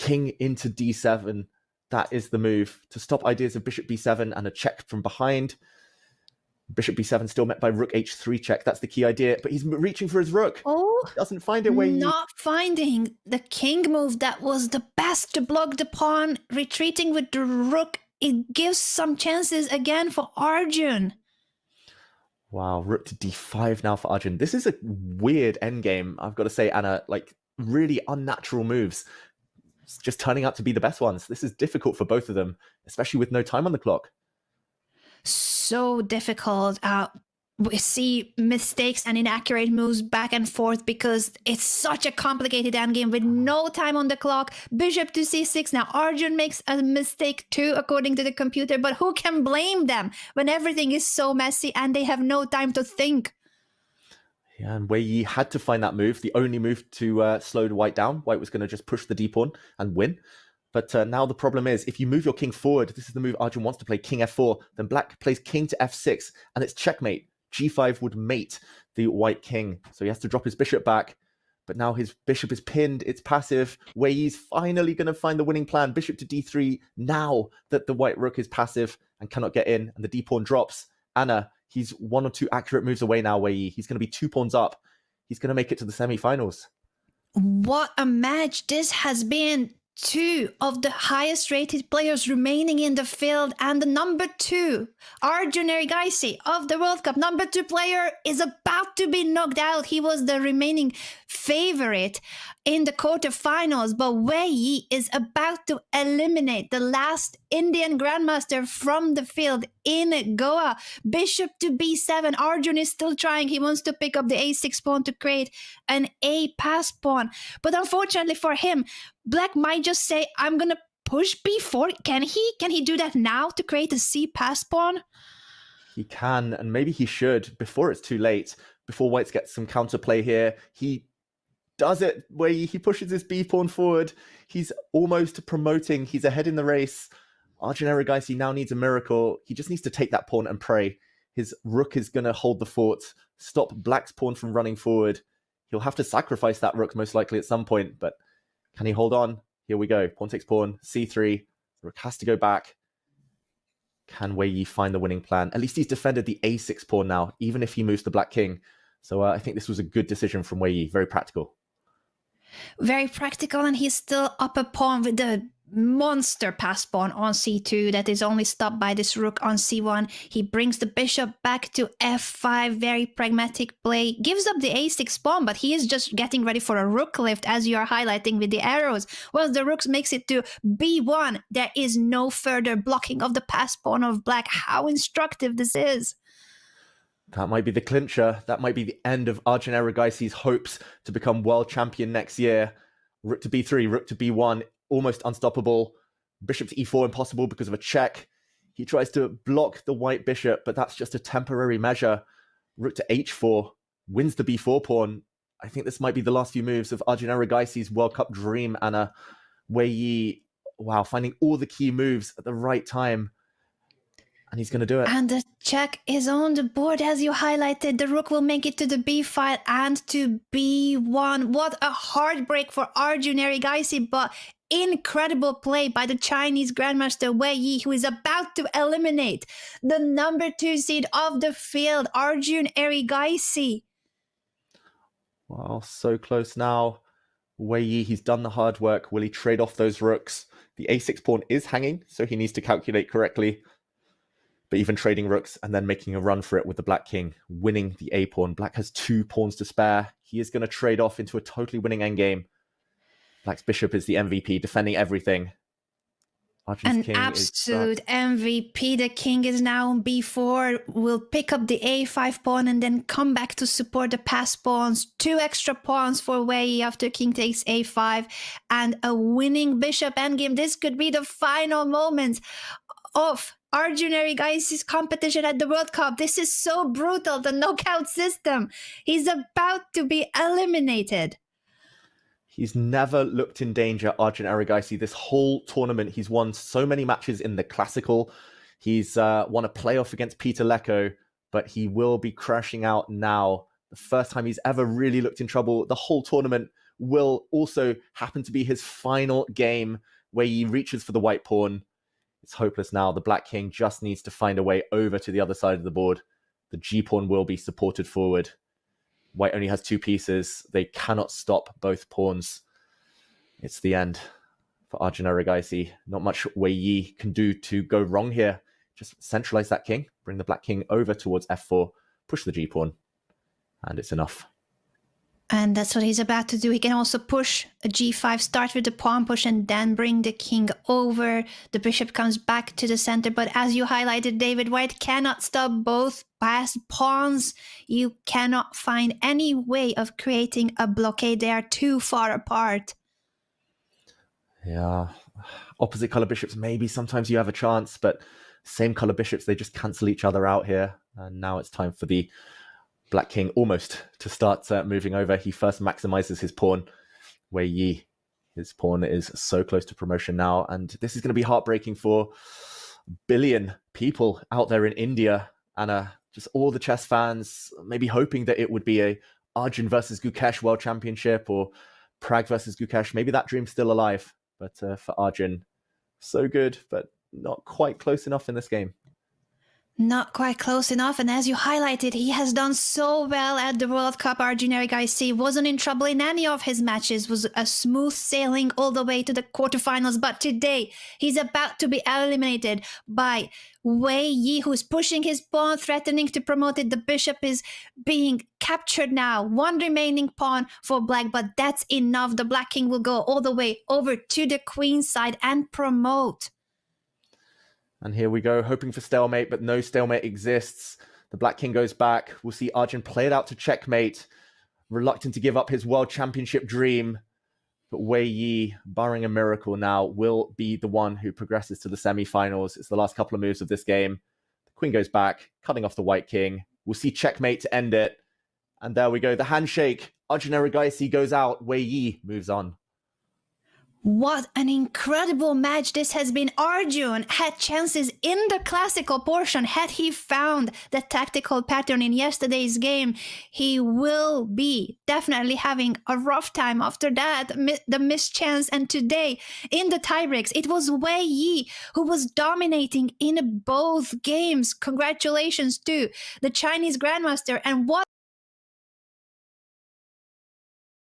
king into d7. That is the move to stop ideas of bishop b7 and a check from behind. Bishop b7 still met by rook h3 check. That's the key idea, but he's reaching for his rook. Oh, Doesn't find it where not finding the king move that was the best to block the pawn, retreating with the rook. It gives some chances again for Arjun. Wow, rook to d5 now for Arjun. This is a weird endgame, I've got to say, Anna. Like, really unnatural moves. It's just turning out to be the best ones. This is difficult for both of them, especially with no time on the clock. So difficult. We see mistakes and inaccurate moves back and forth because it's such a complicated endgame with no time on the clock. Bishop to c6. Now Arjun makes a mistake too, according to the computer, but who can blame them when everything is so messy and they have no time to think? Yeah, and Wei Yi had to find that move, the only move to slow White down. White was going to just push the d-pawn and win. But now the problem is, if you move your king forward, this is the move Arjun wants to play, king f4, then black plays king to f6, and it's checkmate. g5 would mate the white king, so he has to drop his bishop back. But now his bishop is pinned, it's passive. Wei Yi's finally going to find the winning plan. Bishop to d3, now that the white rook is passive and cannot get in, and the d-pawn drops. Anna, he's 1 or 2 accurate moves away now, Wei Yi. He's going to be 2 pawns up. He's going to make it to the semi-finals. What a match this has been. 2 of the highest rated players remaining in the field, and the number 2, Arjun Erigaisi of the World Cup, number 2 player, is about to be knocked out. He was the remaining favorite in the quarterfinals, but Wei Yi is about to eliminate the last Indian grandmaster from the field in Goa. Bishop to b7. Arjun is still trying. He wants to pick up the a6 pawn to create an a pass pawn, but unfortunately for him, black might just say, I'm gonna push b4. Can he do that now to create a c pass pawn? He can, and maybe he should, before it's too late, before whites get some counterplay here. He does it where he pushes his b pawn forward. He's almost promoting. He's ahead in the race. Arjun Erigaisi now needs a miracle. He just needs to take that pawn and pray. His rook is going to hold the fort, stop black's pawn from running forward. He'll have to sacrifice that rook most likely at some point, but can he hold on? Here we go. Pawn takes pawn, c3. Rook has to go back. Can Wei Yi find the winning plan? At least he's defended the a6 pawn now, even if he moves the black king. So I think this was a good decision from Wei Yi. Very practical. Very practical, and he's still up a pawn with the monster pass pawn on c2 that is only stopped by this rook on c1. He brings the bishop back to f5. Very pragmatic play. Gives up the a6 pawn, but he is just getting ready for a rook lift, as you are highlighting with the arrows. Once the rook makes it to b1, there is no further blocking of the pass pawn of black. How instructive this is. That might be the clincher. That might be the end of Arjun Erigaisi's hopes to become world champion next year. Rook to b3, rook to b1, almost unstoppable. Bishop to e4, impossible because of a check. He tries to block the white bishop, but that's just a temporary measure. Rook to h4, wins the b4 pawn. I think this might be the last few moves of Arjun Erigaisi's World Cup dream, Anna. Wei Yi, wow, finding all the key moves at the right time. And he's going to do it. And the check is on the board, as you highlighted. The rook will make it to the b file and to b1. What a heartbreak for Arjun Erigaisi, but incredible play by the Chinese grandmaster Wei Yi, who is about to eliminate the number 2 seed of the field, Arjun Erigaisi. Well, so close now. Wei Yi, he's done the hard work. Will he trade off those rooks? The a6 pawn is hanging, so he needs to calculate correctly. But even trading rooks and then making a run for it with the black king, winning the a pawn. Black has 2 pawns to spare. He is going to trade off into a totally winning endgame. Black's bishop is the MVP, defending everything. Arjun's an absolute MVP. The king is now on b4, will pick up the a5 pawn and then come back to support the pass pawns. 2 extra pawns for Wei Yi after king takes a5, and a winning bishop endgame. This could be the final moments of Arjun Erigaisi's competition at the World Cup. This is so brutal, the knockout system. He's about to be eliminated. He's never looked in danger, Arjun Erigaisi. This whole tournament, he's won so many matches in the Classical. He's won a playoff against Peter Lecco, but he will be crashing out now. The first time he's ever really looked in trouble the whole tournament will also happen to be his final game, where he reaches for the white pawn. It's hopeless now. The black king just needs to find a way over to the other side of the board. The g-pawn will be supported forward. White only has 2 pieces. They cannot stop both pawns. It's the end for Arjun Erigaisi. Not much Wei Yi can do to go wrong here. Just centralize that king, bring the black king over towards f4, push the g-pawn, and it's enough. And that's what he's about to do. He can also push a g5, start with the pawn push, and then bring the king over. The bishop comes back to the center. But as you highlighted, David, White cannot stop both passed pawns. You cannot find any way of creating a blockade. They are too far apart. Yeah. Opposite color bishops, maybe sometimes you have a chance, but same color bishops, they just cancel each other out here. And now it's time for the black king almost to start moving over. He first maximizes his pawn. Wei Yi, his pawn is so close to promotion now. And this is going to be heartbreaking for a billion people out there in India. And just all the chess fans, maybe hoping that it would be a Arjun versus Gukesh World Championship or Prag versus Gukesh. Maybe that dream's still alive. But for Arjun, so good, but not quite close enough in this game. Not quite close enough, and as you highlighted, he has done so well at the World Cup. Arjun Erigaisi wasn't in trouble in any of his matches, was a smooth sailing all the way to the quarterfinals, but today he's about to be eliminated by Wei Yi, who's pushing his pawn, threatening to promote it. The bishop is being captured now. One remaining pawn for black, but that's enough. The black king will go all the way over to the queen side and promote. And here we go, hoping for stalemate, but no stalemate exists. The black king goes back. We'll see Arjun play it out to checkmate, reluctant to give up his world championship dream. But Wei Yi, barring a miracle now, will be the one who progresses to the semi-finals. It's the last couple of moves of this game. The queen goes back, cutting off the white king. We'll see checkmate to end it. And there we go, the handshake. Arjun Erigaisi goes out, Wei Yi moves on. What an incredible match this has been. Arjun had chances in the classical portion. Had he found the tactical pattern in yesterday's game, he will be definitely having a rough time after that, the missed chance. And today, in the tiebreaks, it was Wei Yi who was dominating in both games. Congratulations to the Chinese Grandmaster. And what